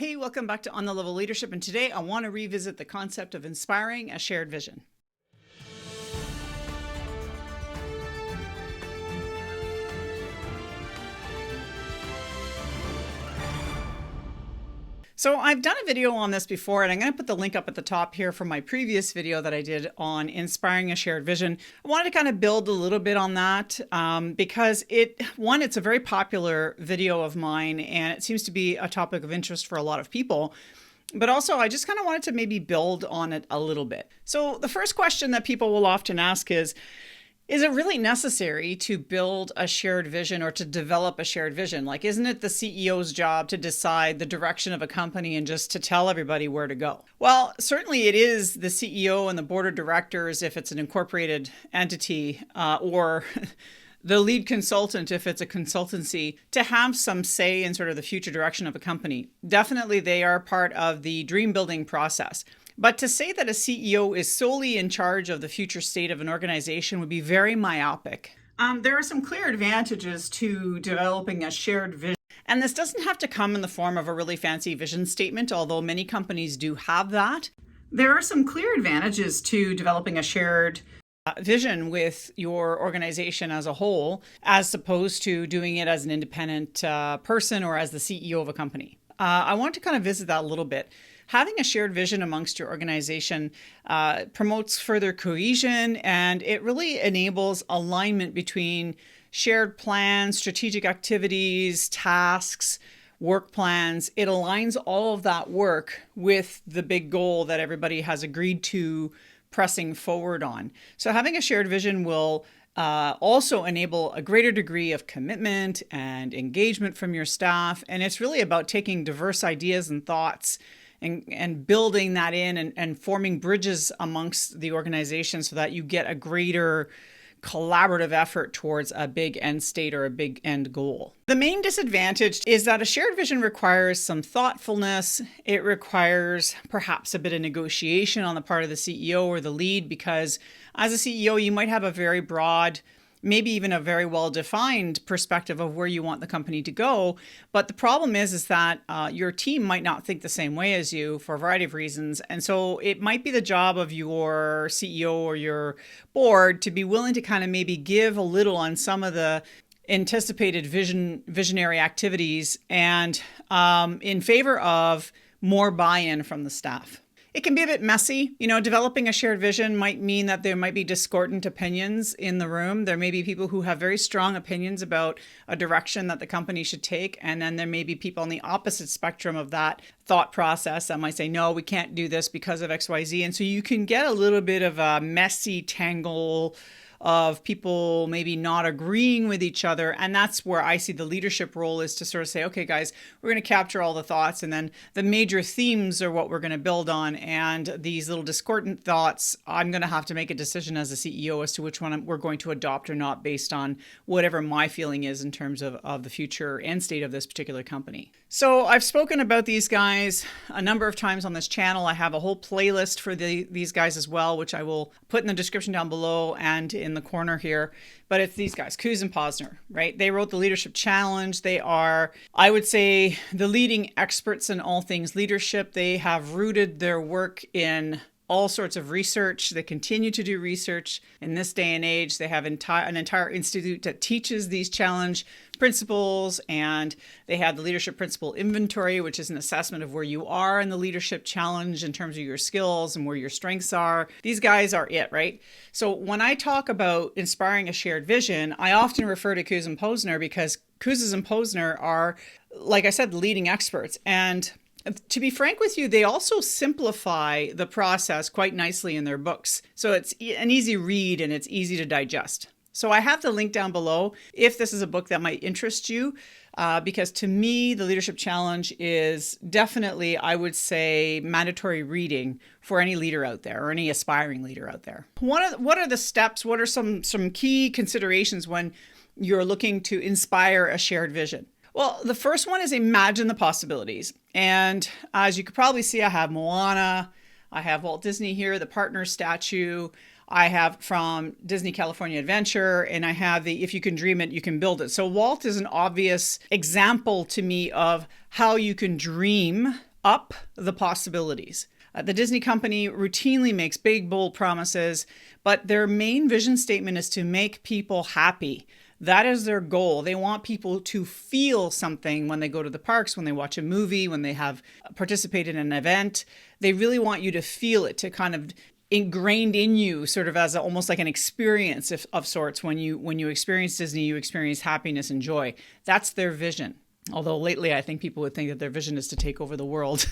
Hey, welcome back to On the Level Leadership, and today I want to revisit the concept of inspiring a shared vision. So I've done a video on this before, and I'm going to put the link up at the top here from my previous video that I did on inspiring a shared vision. I wanted to kind of build a little bit on that because it's a very popular video of mine, and it seems to be a topic of interest for a lot of people. But also, I just kind of wanted to maybe build on it a little bit. So the first question that people will often ask is it really necessary to build a shared vision or to develop a shared vision? Like, isn't it the CEO's job to decide the direction of a company and just to tell everybody where to go? Well, certainly it is the CEO and the board of directors if it's an incorporated entity, or the lead consultant if it's a consultancy, to have some say in sort of the future direction of a company. Definitely they are part of the dream building process. But to say that a CEO is solely in charge of the future state of an organization would be very myopic. There are some clear advantages to developing a shared vision. And this doesn't have to come in the form of a really fancy vision statement, although many companies do have that. There are some clear advantages to developing a shared vision with your organization as a whole, as opposed to doing it as an independent person or as the CEO of a company. I want to kind of visit that a little bit. Having a shared vision amongst your organization promotes further cohesion, and it really enables alignment between shared plans, strategic activities, tasks, work plans. It aligns all of that work with the big goal that everybody has agreed to pressing forward on. So having a shared vision will also enable a greater degree of commitment and engagement from your staff. And it's really about taking diverse ideas and thoughts and building that in and forming bridges amongst the organization so that you get a greater collaborative effort towards a big end state or a big end goal. The main disadvantage is that a shared vision requires some thoughtfulness. It requires perhaps a bit of negotiation on the part of the CEO or the lead, because as a CEO, you might have a very broad, maybe even a very well-defined perspective of where you want the company to go. But the problem is that your team might not think the same way as you for a variety of reasons. And so it might be the job of your CEO or your board to be willing to kind of maybe give a little on some of the anticipated visionary activities and in favor of more buy-in from the staff. It can be a bit messy. Developing a shared vision might mean that there might be discordant opinions in the room. There may be people who have very strong opinions about a direction that the company should take. And then there may be people on the opposite spectrum of that thought process that might say, no, we can't do this because of XYZ. And so you can get a little bit of a messy tangle of people maybe not agreeing with each other. And that's where I see the leadership role, is to sort of say, okay, guys, we're going to capture all the thoughts, and then the major themes are what we're going to build on. And these little discordant thoughts, I'm going to have to make a decision as a CEO as to which one we're going to adopt or not, based on whatever my feeling is in terms of the future end state of this particular company. So I've spoken about these guys a number of times on this channel. I have a whole playlist for these guys as well, which I will put in the description down below and in the corner here. But it's these guys, Kuz and Posner, right? They wrote the Leadership Challenge. They are, I would say, the leading experts in all things leadership. They have rooted their work in all sorts of research. They continue to do research in this day and age. They have an entire institute that teaches these challenge principles, and they have the Leadership Principle Inventory, which is an assessment of where you are in the leadership challenge in terms of your skills and where your strengths are. These guys are it, right? So when I talk about inspiring a shared vision, I often refer to Kuz and Posner because Kuz and Posner are, like I said, the leading experts. And to be frank with you, they also simplify the process quite nicely in their books. So it's an easy read and it's easy to digest. So I have the link down below if this is a book that might interest you, because to me, the Leadership Challenge is definitely, I would say, mandatory reading for any leader out there or any aspiring leader out there. What are the steps? What are some key considerations when you're looking to inspire a shared vision? Well, the first one is imagine the possibilities. And as you could probably see, I have Moana, I have Walt Disney here, the partner statue, I have from Disney California Adventure, and I have the if you can dream it, you can build it. So Walt is an obvious example to me of how you can dream up the possibilities. The Disney company routinely makes big, bold promises, but their main vision statement is to make people happy. That is their goal. They want people to feel something when they go to the parks, when they watch a movie, when they have participated in an event. They really want you to feel it, to kind of ingrained in you, sort of as almost like an experience of sorts. When you experience Disney, you experience happiness and joy. That's their vision. Although lately, I think people would think that their vision is to take over the world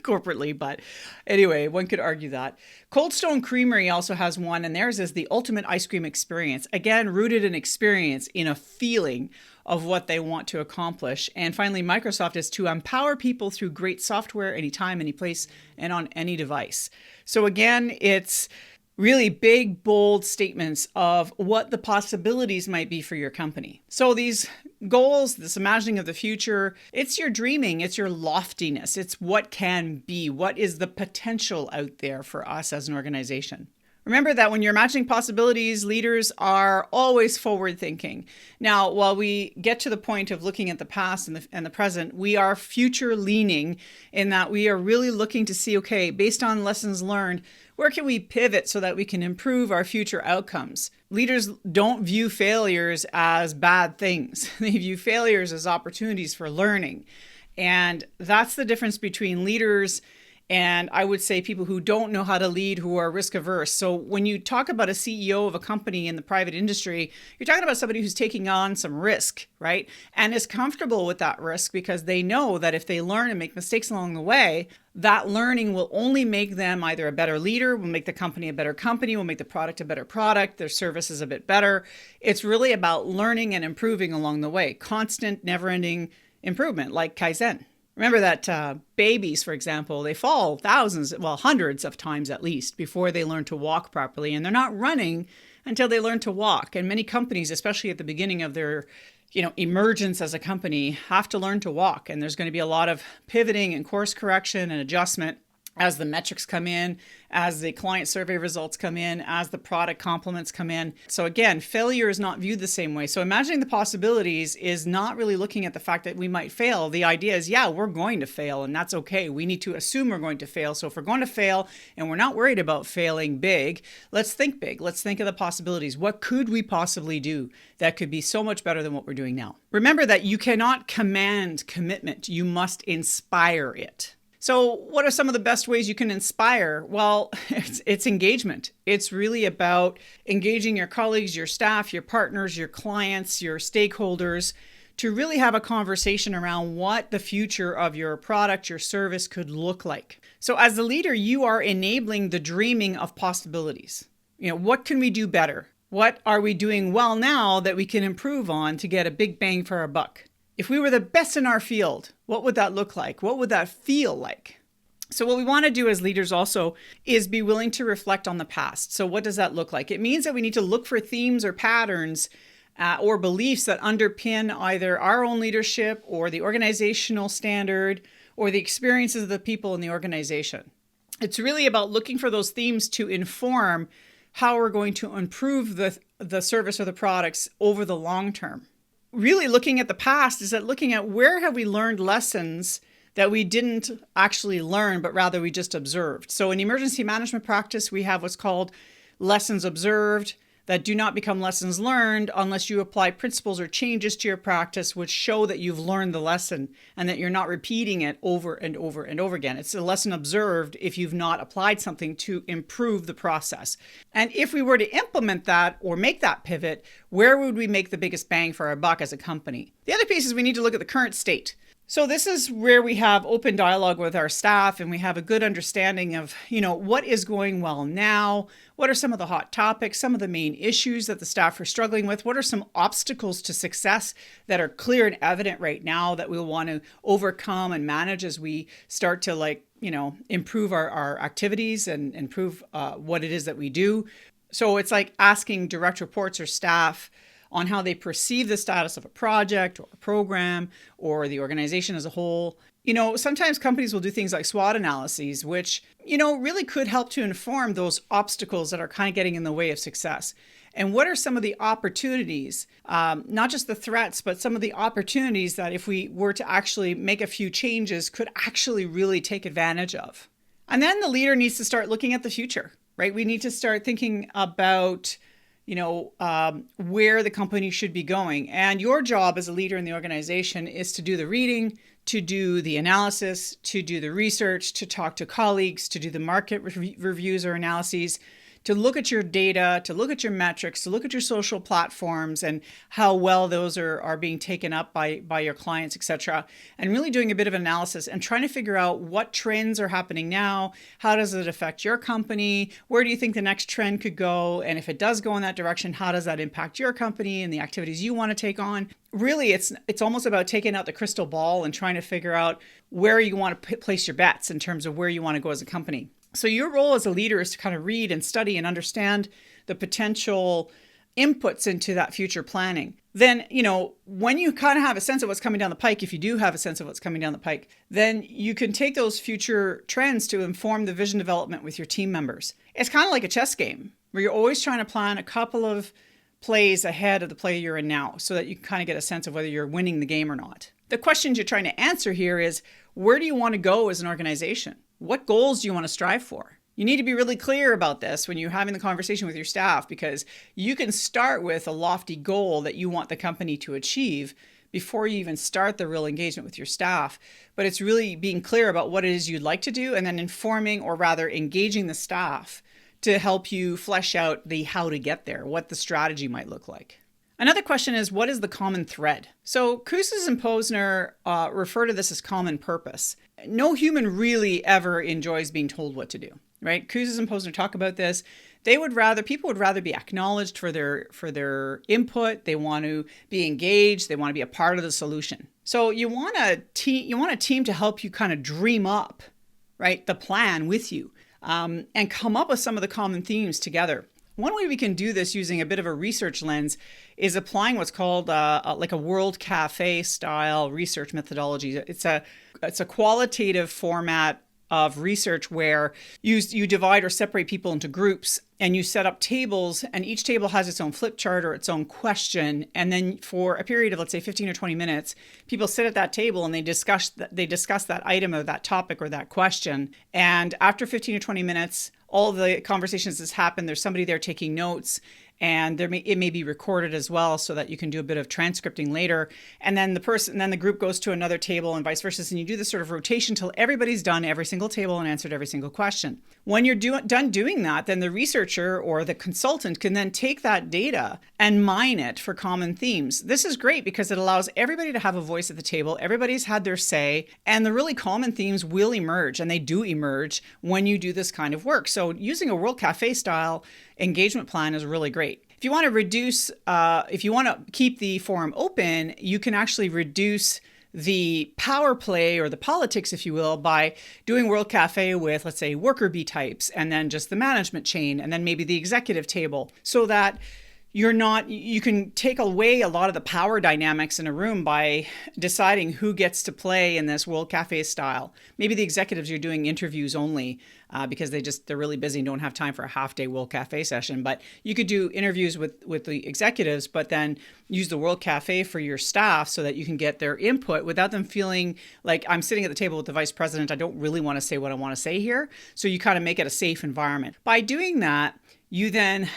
corporately. But anyway, one could argue that. Cold Stone Creamery also has one, and theirs is the ultimate ice cream experience. Again, rooted in experience, in a feeling of what they want to accomplish. And finally, Microsoft is to empower people through great software, anytime, any place, and on any device. So again, it's really big, bold statements of what the possibilities might be for your company. So these goals, this imagining of the future, it's your dreaming, it's your loftiness, it's what can be, what is the potential out there for us as an organization. Remember that when you're imagining possibilities, leaders are always forward thinking. Now, while we get to the point of looking at the past and the present, we are future leaning in that we are really looking to see, okay, based on lessons learned, where can we pivot so that we can improve our future outcomes? Leaders don't view failures as bad things. They view failures as opportunities for learning. And that's the difference between leaders and I would say people who don't know how to lead, who are risk averse. So when you talk about a CEO of a company in the private industry, you're talking about somebody who's taking on some risk, right? And is comfortable with that risk because they know that if they learn and make mistakes along the way, that learning will only make them either a better leader, will make the company a better company, will make the product a better product, their services a bit better. It's really about learning and improving along the way, constant, never-ending improvement, like Kaizen. Remember that babies, for example, they fall hundreds of times at least before they learn to walk properly. And they're not running until they learn to walk. And many companies, especially at the beginning of their emergence as a company, have to learn to walk. And there's going to be a lot of pivoting and course correction and adjustment as the metrics come in, as the client survey results come in, as the product compliments come in. So again, failure is not viewed the same way. So imagining the possibilities is not really looking at the fact that we might fail. The idea is, yeah, we're going to fail, and that's okay. We need to assume we're going to fail. So if we're going to fail and we're not worried about failing big, let's think big. Let's think of the possibilities. What could we possibly do that could be so much better than what we're doing now? Remember that you cannot command commitment. You must inspire it. So what are some of the best ways you can inspire? Well, it's engagement. It's really about engaging your colleagues, your staff, your partners, your clients, your stakeholders to really have a conversation around what the future of your product, your service could look like. So as the leader, you are enabling the dreaming of possibilities. What can we do better? What are we doing well now that we can improve on to get a big bang for our buck? If we were the best in our field, what would that look like? What would that feel like? So what we want to do as leaders also is be willing to reflect on the past. So what does that look like? It means that we need to look for themes or patterns or beliefs that underpin either our own leadership or the organizational standard or the experiences of the people in the organization. It's really about looking for those themes to inform how we're going to improve the service or the products over the long term. Really looking at the past is that looking at where have we learned lessons that we didn't actually learn, but rather we just observed. So in emergency management practice, we have what's called lessons observed that do not become lessons learned unless you apply principles or changes to your practice which show that you've learned the lesson and that you're not repeating it over and over and over again. It's a lesson observed if you've not applied something to improve the process. And if we were to implement that or make that pivot, where would we make the biggest bang for our buck as a company? The other piece is we need to look at the current state. So this is where we have open dialogue with our staff and we have a good understanding of, what is going well now, what are some of the hot topics, some of the main issues that the staff are struggling with, what are some obstacles to success that are clear and evident right now that we'll want to overcome and manage as we start to improve our activities and improve what it is that we do. So it's like asking direct reports or staff on how they perceive the status of a project or a program or the organization as a whole. Sometimes companies will do things like SWOT analyses, which, really could help to inform those obstacles that are kind of getting in the way of success. And what are some of the opportunities, not just the threats, but some of the opportunities that if we were to actually make a few changes could actually really take advantage of. And then the leader needs to start looking at the future, right? We need to start thinking about where the company should be going. And your job as a leader in the organization is to do the reading, to do the analysis, to do the research, to talk to colleagues, to do the market reviews or analyses, to look at your data, to look at your metrics, to look at your social platforms and how well those are being taken up by your clients, etc. And really doing a bit of analysis and trying to figure out what trends are happening now, how does it affect your company, where do you think the next trend could go, and if it does go in that direction, how does that impact your company and the activities you want to take on. Really, it's almost about taking out the crystal ball and trying to figure out where you want to place your bets in terms of where you want to go as a company. So your role as a leader is to kind of read and study and understand the potential inputs into that future planning. Then, when you kind of have a sense of what's coming down the pike, if you do have a sense of what's coming down the pike, then you can take those future trends to inform the vision development with your team members. It's kind of like a chess game where you're always trying to plan a couple of plays ahead of the play you're in now so that you can kind of get a sense of whether you're winning the game or not. The questions you're trying to answer here is, where do you want to go as an organization? What goals do you want to strive for? You need to be really clear about this when you're having the conversation with your staff, because you can start with a lofty goal that you want the company to achieve before you even start the real engagement with your staff. But it's really being clear about what it is you'd like to do and then informing, or rather engaging the staff to help you flesh out the how to get there, what the strategy might look like. Another question is, what is the common thread? So Kouzes and Posner refer to this as common purpose. No human really ever enjoys being told what to do, right? Kouzes and Posner talk about this. People would rather be acknowledged for their input. They want to be engaged. They want to be a part of the solution. So you want a team to help you kind of dream up, right, the plan with you, and come up with some of the common themes together. One way we can do this using a bit of a research lens is applying what's called like a World Cafe style research methodology. It's a qualitative format of research where you divide or separate people into groups and you set up tables, and each table has its own flip chart or its own question. And then for a period of, let's say, 15 or 20 minutes, people sit at that table and they discuss that item or that topic or that question. And after 15 or 20 minutes, all the conversations that's happened, there's somebody there taking notes, and it may be recorded as well so that you can do a bit of transcripting later. And then the group goes to another table and vice versa. And you do this sort of rotation till everybody's done every single table and answered every single question. When you're done doing that, then the researcher or the consultant can then take that data and mine it for common themes. This is great because it allows everybody to have a voice at the table. Everybody's had their say, and the really common themes will emerge, and they do emerge when you do this kind of work. So using a World Cafe style engagement plan is really great. If you want to keep the forum open, you can actually reduce the power play or the politics, if you will, by doing World Cafe with, let's say, worker bee types, and then just the management chain, and then maybe the executive table, so that you can take away a lot of the power dynamics in a room by deciding who gets to play in this World Cafe style. Maybe the executives, you're doing interviews only because they're really busy and don't have time for a half-day World Cafe session. But you could do interviews with the executives, but then use the World Cafe for your staff so that you can get their input without them feeling like, I'm sitting at the table with the vice president, I don't really want to say what I want to say here. So you kind of make it a safe environment. By doing that, you then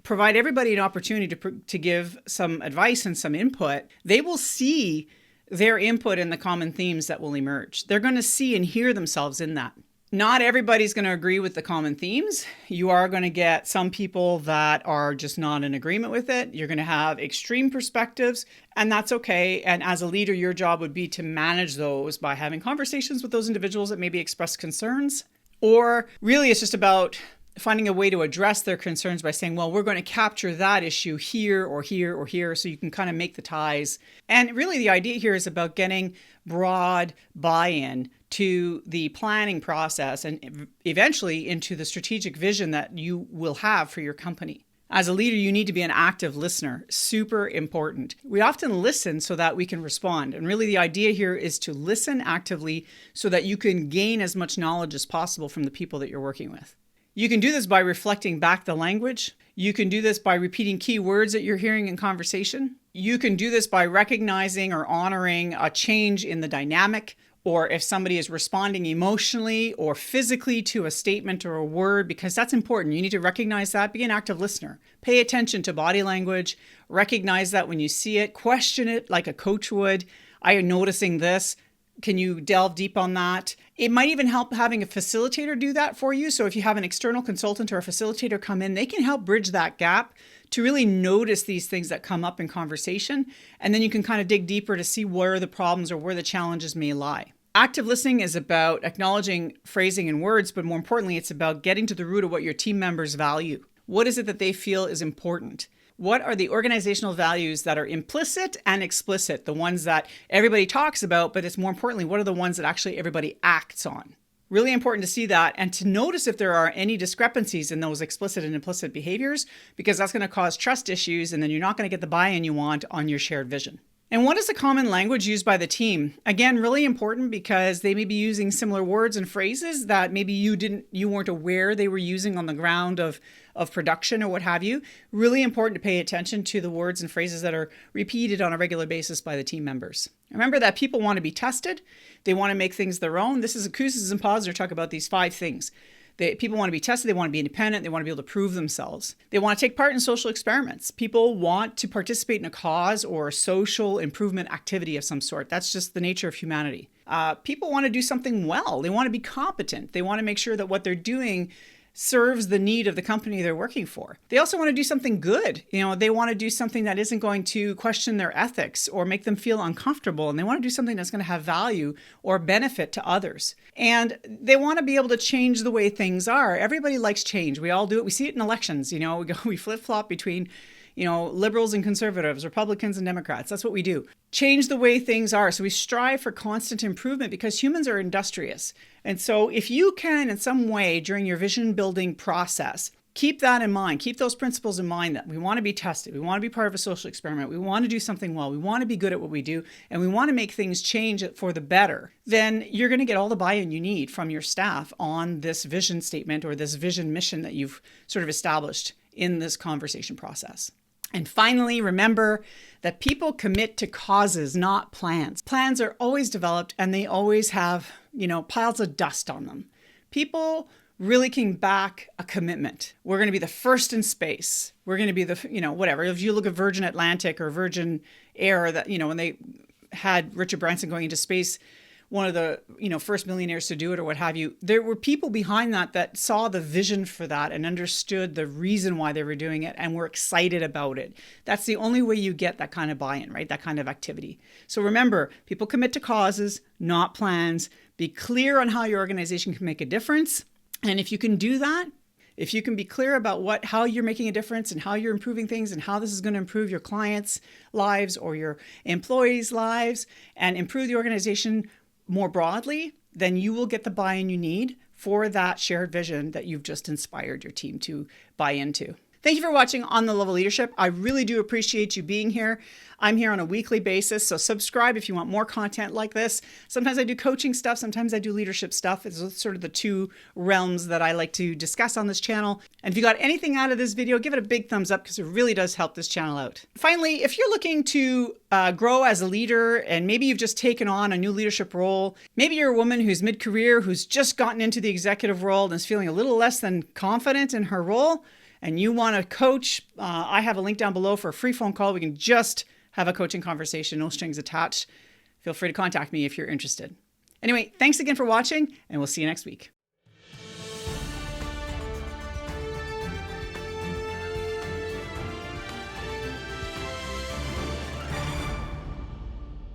provide everybody an opportunity to give some advice and some input. They will see their input in the common themes that will emerge. They're going to see and hear themselves in that. Not everybody's going to agree with the common themes. You are going to get some people that are just not in agreement with it. You're going to have extreme perspectives, and that's okay. And as a leader, your job would be to manage those by having conversations with those individuals that maybe express concerns. Or really, it's just about finding a way to address their concerns by saying, well, we're going to capture that issue here or here or here, so you can kind of make the ties. And really the idea here is about getting broad buy-in to the planning process and eventually into the strategic vision that you will have for your company. As a leader, you need to be an active listener. Super important. We often listen so that we can respond. And really the idea here is to listen actively so that you can gain as much knowledge as possible from the people that you're working with. You can do this by reflecting back the language. You can do this by repeating key words that you're hearing in conversation. You can do this by recognizing or honoring a change in the dynamic, or if somebody is responding emotionally or physically to a statement or a word, because that's important. You need to recognize that. Be an active listener. Pay attention to body language. Recognize that when you see it. Question it like a coach would. I am noticing this. Can you delve deep on that? It might even help having a facilitator do that for you. So if you have an external consultant or a facilitator come in, they can help bridge that gap to really notice these things that come up in conversation. And then you can kind of dig deeper to see where the problems or where the challenges may lie. Active listening is about acknowledging phrasing and words, but more importantly, it's about getting to the root of what your team members value. What is it that they feel is important? What are the organizational values that are implicit and explicit? The ones that everybody talks about, but it's more importantly, what are the ones that actually everybody acts on? Really important to see that and to notice if there are any discrepancies in those explicit and implicit behaviors, because that's going to cause trust issues and then you're not going to get the buy-in you want on your shared vision. And what is the common language used by the team? Again, really important because they may be using similar words and phrases that maybe you weren't aware they were using on the ground of production or what have you. Really important to pay attention to the words and phrases that are repeated on a regular basis by the team members. Remember that people want to be tested. They want to make things their own. This is Acoustas and Posner talk about these 5 things. People want to be tested, they want to be independent, they want to be able to prove themselves. They want to take part in social experiments. People want to participate in a cause or a social improvement activity of some sort. That's just the nature of humanity. People want to do something well. They want to be competent. They want to make sure that what they're doing serves the need of the company they're working for. They also want to do something good. They want to do something that isn't going to question their ethics or make them feel uncomfortable. And they want to do something that's going to have value or benefit to others. And they want to be able to change the way things are. Everybody likes change. We all do it. We see it in elections. We flip-flop between liberals and conservatives, Republicans and Democrats. That's what we do. Change the way things are. So we strive for constant improvement because humans are industrious. And so if you can, in some way, during your vision building process, keep that in mind, keep those principles in mind that we want to be tested. We want to be part of a social experiment. We want to do something well. We want to be good at what we do. And we want to make things change for the better. Then you're going to get all the buy-in you need from your staff on this vision statement or this vision mission that you've sort of established in this conversation process. And finally, remember that people commit to causes, not plans. Plans are always developed and they always have, piles of dust on them. People really can back a commitment. We're going to be the first in space. We're going to be the, whatever. If you look at Virgin Atlantic or Virgin Air, that, when they had Richard Branson going into space, one of the first millionaires to do it or what have you, there were people behind that saw the vision for that and understood the reason why they were doing it and were excited about it. That's the only way you get that kind of buy-in, right? That kind of activity. So remember, people commit to causes, not plans. Be clear on how your organization can make a difference. And if you can do that, if you can be clear about how you're making a difference and how you're improving things and how this is going to improve your clients' lives or your employees' lives and improve the organization more broadly, then you will get the buy-in you need for that shared vision that you've just inspired your team to buy into. Thank you for watching On the Level Leadership. I really do appreciate you being here. I'm here on a weekly basis, so subscribe if you want more content like this. Sometimes I do coaching stuff, sometimes I do leadership stuff. It's sort of the 2 realms that I like to discuss on this channel. And if you got anything out of this video, give it a big thumbs up because it really does help this channel out. Finally, if you're looking to grow as a leader and maybe you've just taken on a new leadership role, maybe you're a woman who's mid-career, who's just gotten into the executive role and is feeling a little less than confident in her role, and you want to coach, I have a link down below for a free phone call. We can just have a coaching conversation, no strings attached. Feel free to contact me if you're interested. Anyway, thanks again for watching, and we'll see you next week.